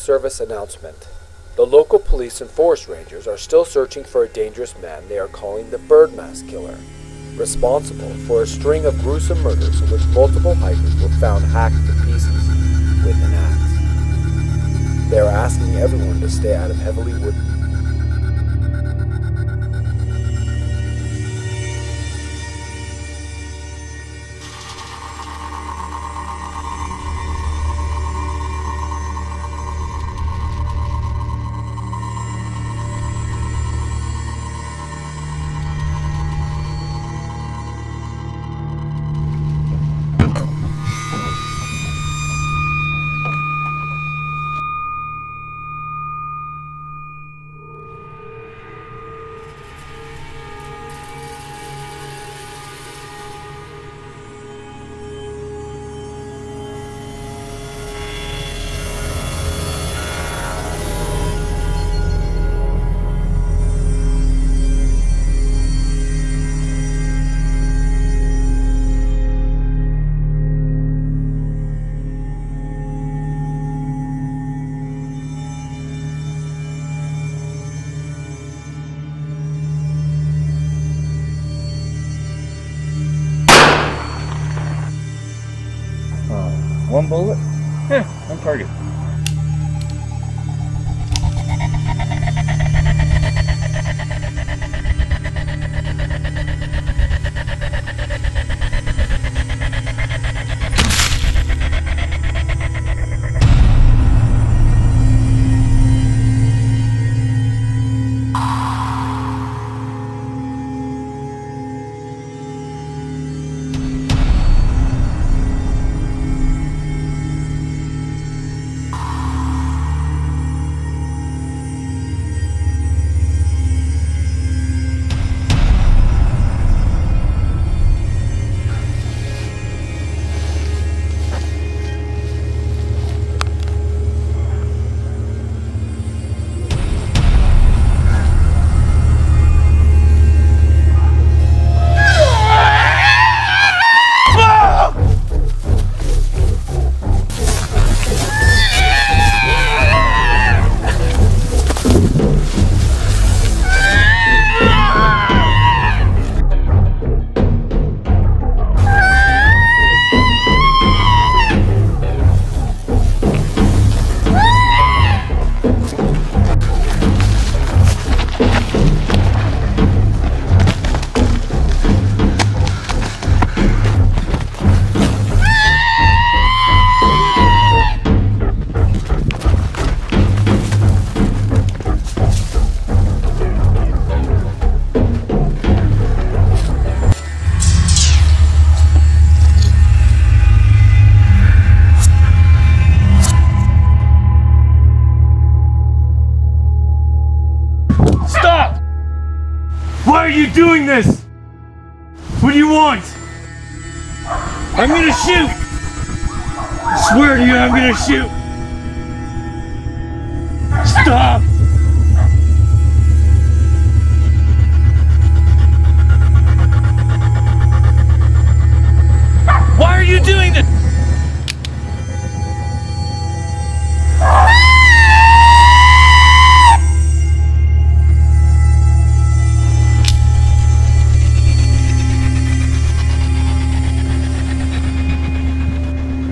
service announcement. The local police and forest rangers are still searching for a dangerous man they are calling the Bird Mask Killer, responsible for a string of gruesome murders in which multiple hikers were found hacked to pieces with an axe. They are asking everyone to stay out of heavily wooded. One bullet? Yeah, on target. Why are you doing this? What do you want? I'm gonna shoot! I swear to you, I'm gonna shoot! Stop! Why are you doing this?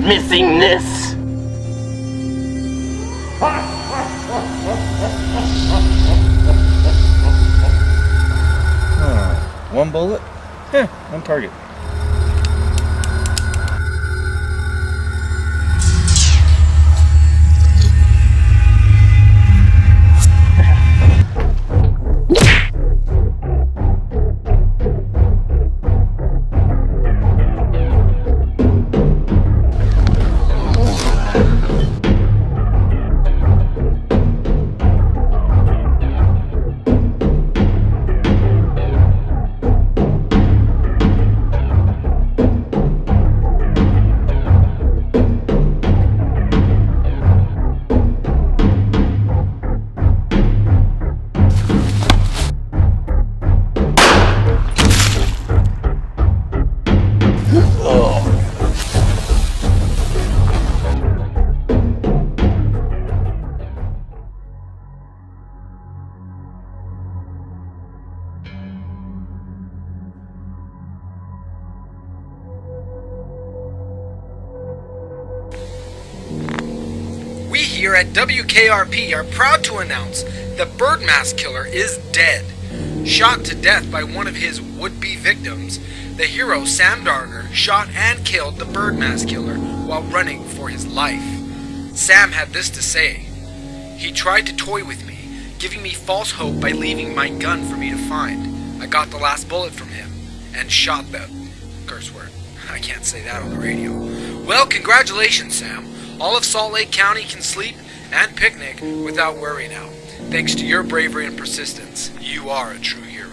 Missing this. One bullet? Yeah, on target. here at WKRP are proud to announce the Bird Mask Killer is dead. Shot to death by one of his would-be victims, the hero Sam Darger shot and killed the Bird Mask Killer while running for his life. Sam had this to say: "He tried to toy with me, giving me false hope by leaving my gun for me to find. I got the last bullet from him and shot the..." curse word. I can't say that on the radio. Well, congratulations, Sam. All of Salt Lake County can sleep and picnic without worry now. Thanks to your bravery and persistence, you are a true hero.